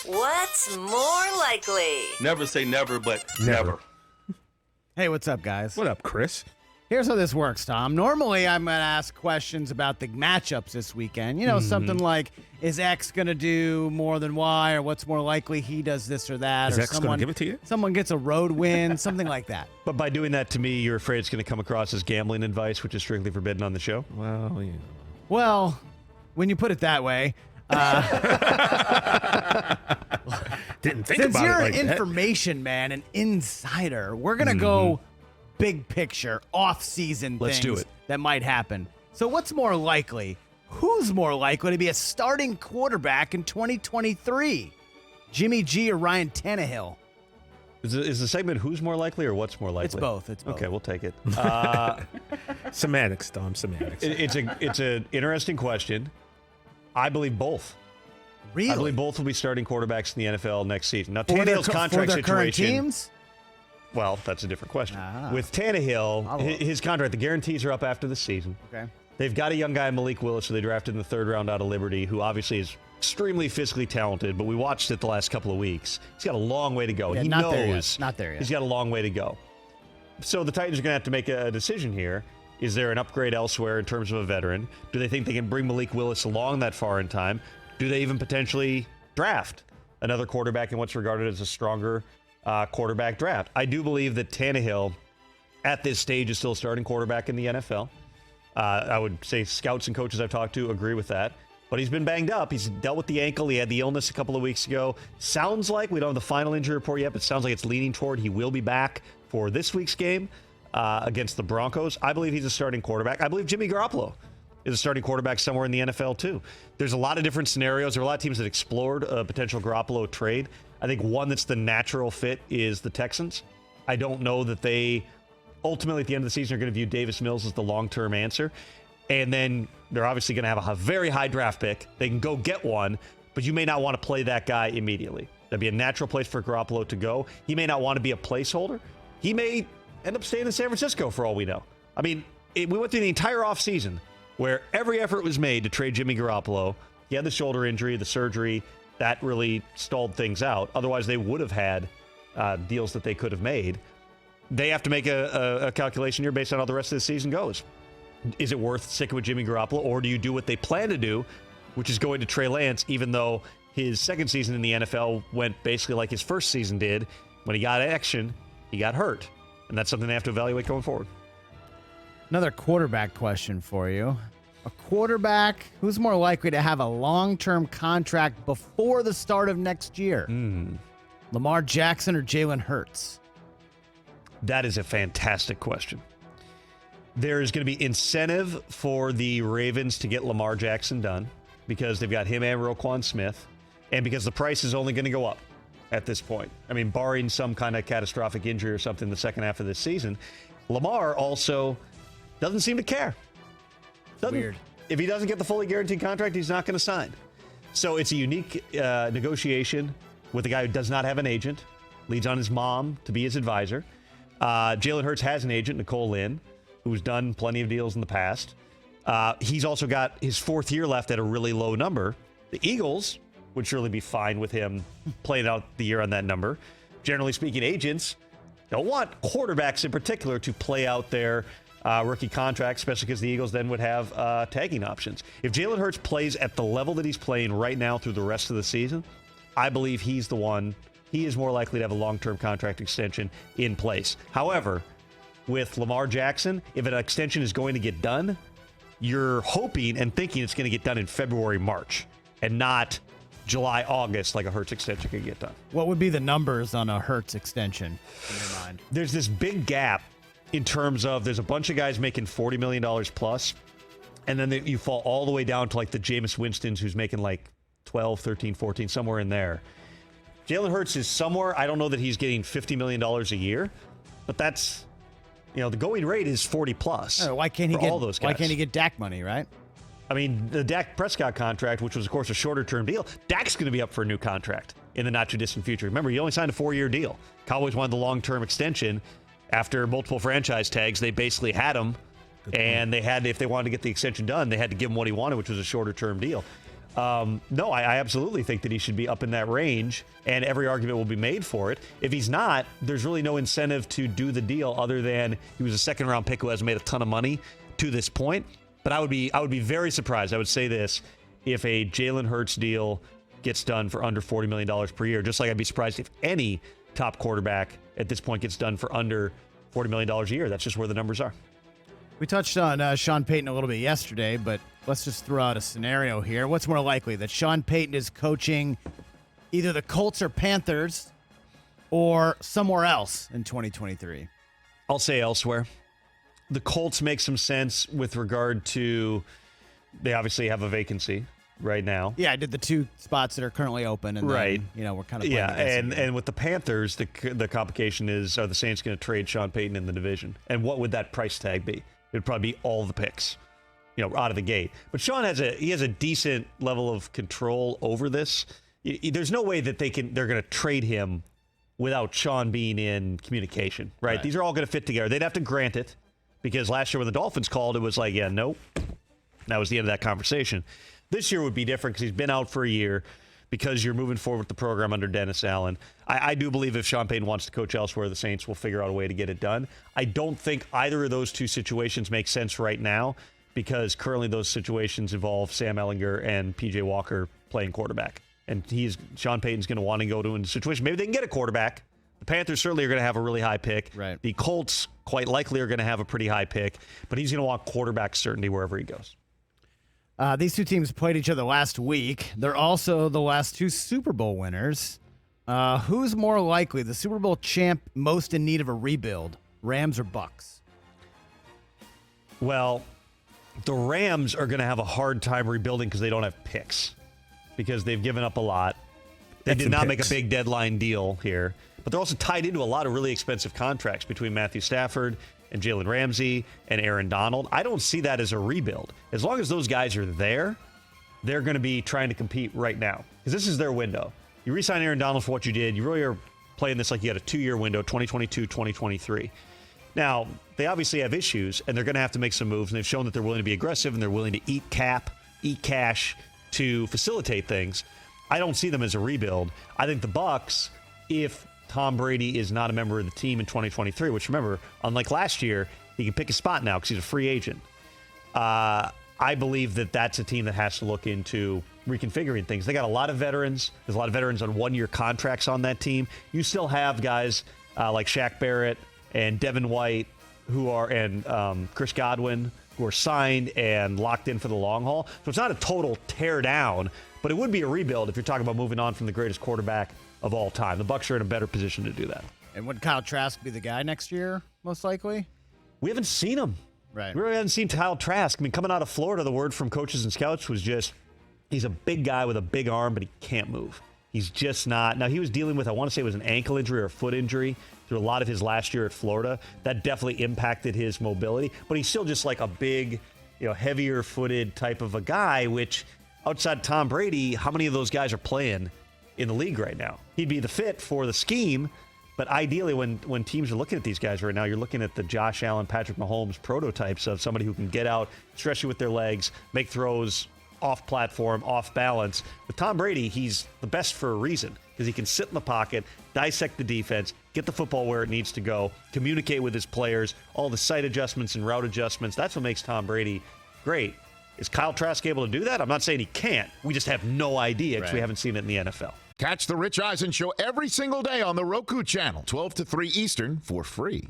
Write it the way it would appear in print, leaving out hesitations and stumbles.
What's more likely? Never say never, but never. Hey, what's up, guys? What up, Chris? Here's how this works, Tom. Normally, I'm going to ask questions about the matchups this weekend. You know, something like, is X going to do more than Y, or what's more likely he does this or that? Is or X going to give it to you? Someone gets a road win, something like that. But by doing that to me, you're afraid it's going to come across as gambling advice, which is strictly forbidden on the show? Well, yeah. Well, when you put it that way, Didn't think since about you're it like an that. information man, an insider, we're going to go big picture, off-season Let's things do it. that might happen. So what's more likely? Who's more likely to be a starting quarterback in 2023? Jimmy G or Ryan Tannehill? Is the segment who's more likely or what's more likely? It's both. It's both. Okay, we'll take it. Semantics, Tom, semantics. It's an interesting question. I believe both. Really? I believe both will be starting quarterbacks in the NFL next season. Now, For their Tannehill's for contract their current situation. teams? Well, that's a different question. Ah. With Tannehill, Follow up. his contract, the guarantees are up after the season. Okay. They've got a young guy, Malik Willis, who they drafted in the third round out of Liberty, who obviously is extremely physically talented, but we watched it the last couple of weeks. He's got a long way to go. Yeah, He not knows there yet. Not there yet. he's got a long way to go. So the Titans are going to have to make a decision here. Is there an upgrade elsewhere in terms of a veteran? Do they think they can bring Malik Willis along that far in time? Do they even potentially draft another quarterback in what's regarded as a stronger quarterback draft? I do believe that Tannehill, at this stage, is still a starting quarterback in the NFL. I would say scouts and coaches I've talked to agree with that. But he's been banged up. He's dealt with the ankle. He had the illness a couple of weeks ago. Sounds like, we don't have the final injury report yet, but it sounds like it's leaning toward he will be back for this week's game against the Broncos. I believe he's a starting quarterback. I believe Jimmy Garoppolo is a starting quarterback somewhere in the NFL too. There's a lot of different scenarios. There are a lot of teams that explored a potential Garoppolo trade. I think one that's the natural fit is the Texans. I don't know that they ultimately at the end of the season are going to view Davis Mills as the long-term answer. And then they're obviously going to have a very high draft pick. They can go get one, but you may not want to play that guy immediately. That'd be a natural place for Garoppolo to go. He may not want to be a placeholder. He may end up staying in San Francisco for all we know. I mean, we went through the entire offseason where every effort was made to trade Jimmy Garoppolo. He had the shoulder injury, the surgery. That really stalled things out. Otherwise, they would have had deals that they could have made. They have to make a calculation here based on how the rest of the season goes. Is it worth sticking with Jimmy Garoppolo, or do you do what they plan to do, which is going to Trey Lance, even though his second season in the NFL went basically like his first season did? When he got action, he got hurt. And that's something they have to evaluate going forward. Another quarterback question for you. A quarterback who's more likely to have a long-term contract before the start of next year? Lamar Jackson or Jalen Hurts? That is a fantastic question. There is going to be incentive for the Ravens to get Lamar Jackson done because they've got him and Roquan Smith, and because the price is only going to go up at this point. I mean, barring some kind of catastrophic injury or something in the second half of this season. Lamar also doesn't seem to care. Weird. If he doesn't get the fully guaranteed contract, he's not going to sign. So it's a unique negotiation with a guy who does not have an agent, leads on his mom to be his advisor. Jalen Hurts has an agent, Nicole Lynn, who's done plenty of deals in the past. He's also got his fourth year left at a really low number. The Eagles would surely be fine with him playing out the year on that number. Generally speaking, agents don't want quarterbacks in particular to play out their rookie contract, especially because the Eagles then would have tagging options. If Jalen Hurts plays at the level that he's playing right now through the rest of the season, I believe he's the one. He is more likely to have a long-term contract extension in place. However, with Lamar Jackson, if an extension is going to get done, you're hoping and thinking it's going to get done in February, March, and not July, August, like a Hurts extension could get done. What would be the numbers on a Hurts extension in your mind? There's this big gap in terms of there's a bunch of guys making $40 million plus, and then you fall all the way down to like the Jameis Winstons who's making like 12, 13, 14, somewhere in there. Jalen Hurts is somewhere, I don't know that he's getting $50 million a year, but that's, the going rate is 40 plus. Why can't he for get all those guys. Why can't he get Dak money, right? I mean, the Dak Prescott contract, which was, of course, a shorter-term deal, Dak's going to be up for a new contract in the not-too-distant future. Remember, he only signed a 4-year deal. Cowboys wanted the long-term extension. After multiple franchise tags, they basically had him, and they had, if they wanted to get the extension done, they had to give him what he wanted, which was a shorter-term deal. No, I absolutely think that he should be up in that range, and every argument will be made for it. If he's not, there's really no incentive to do the deal other than he was a second-round pick who has made a ton of money to this point. But I would be very surprised. I would say this, if a Jalen Hurts deal gets done for under $40 million per year, just like I'd be surprised if any top quarterback at this point gets done for under $40 million a year. That's just where the numbers are. We touched on Sean Payton a little bit yesterday, but let's just throw out a scenario here. What's more likely, that Sean Payton is coaching either the Colts or Panthers or somewhere else in 2023? I'll say elsewhere. The Colts make some sense with regard to, they obviously have a vacancy right now. Yeah, I did the 2 spots that are currently open, and right. Then, we're kind of playing and with the Panthers, the complication is, are the Saints going to trade Sean Payton in the division? And what would that price tag be? It would probably be all the picks, out of the gate. But Sean has a decent level of control over this. There's no way that they're going to trade him without Sean being in communication, right? These are all going to fit together. They'd have to grant it, because last year when the Dolphins called, it was like, yeah, nope. That was the end of that conversation. This year would be different because he's been out for a year, because you're moving forward with the program under Dennis Allen. I do believe if Sean Payton wants to coach elsewhere, the Saints will figure out a way to get it done. I don't think either of those 2 situations make sense right now, because currently those situations involve Sam Ehlinger and P.J. Walker playing quarterback. And Sean Payton's going to want to go to a situation. Maybe they can get a quarterback. The Panthers certainly are going to have a really high pick. Right. The Colts quite likely are going to have a pretty high pick, but he's going to want quarterback certainty wherever he goes. These 2 teams played each other last week. They're also the last 2 Super Bowl winners. Who's more likely, the Super Bowl champ most in need of a rebuild, Rams or Bucks? Well, the Rams are going to have a hard time rebuilding because they don't have picks, because they've given up a lot. They did not make a big deadline deal here, but they're also tied into a lot of really expensive contracts between Matthew Stafford and Jalen Ramsey and Aaron Donald. I don't see that as a rebuild. As long as those guys are there, they're going to be trying to compete right now, because this is their window. You re-sign Aaron Donald for what you did. You really are playing this like you had a 2-year window, 2022, 2023. Now, they obviously have issues, and they're going to have to make some moves, and they've shown that they're willing to be aggressive, and they're willing to eat cash to facilitate things. I don't see them as a rebuild. I think the Bucks, if Tom Brady is not a member of the team in 2023, which, remember, unlike last year, he can pick a spot now because he's a free agent. I believe that that's a team that has to look into reconfiguring things. They got a lot of veterans. There's a lot of veterans on 1-year contracts on that team. You still have guys like Shaq Barrett and Devin White and Chris Godwin, who are signed and locked in for the long haul. So it's not a total tear down, but it would be a rebuild if you're talking about moving on from the greatest quarterback of all time. The Bucs are in a better position to do that. And would Kyle Trask be the guy next year, most likely? We haven't seen him. Right. We really haven't seen Kyle Trask. I mean, coming out of Florida, the word from coaches and scouts was just, he's a big guy with a big arm, but he can't move. He's just not. Now, he was dealing with, I want to say it was an ankle injury or a foot injury through a lot of his last year at Florida. That definitely impacted his mobility, but he's still just like a big, heavier footed type of a guy, which outside Tom Brady, how many of those guys are playing in the league right now? He'd be the fit for the scheme, but ideally when teams are looking at these guys right now, you're looking at the Josh Allen, Patrick Mahomes prototypes of somebody who can get out, stretch you with their legs, make throws off platform, off balance. With Tom Brady, he's the best for a reason, because he can sit in the pocket, dissect the defense, get the football where it needs to go, communicate with his players, all the sight adjustments and route adjustments. That's what makes Tom Brady great. Is Kyle Trask able to do that? I'm not saying he can't. We just have no idea because we haven't seen it in the NFL. Catch the Rich Eisen Show every single day on the Roku channel, 12 to 3 Eastern, for free.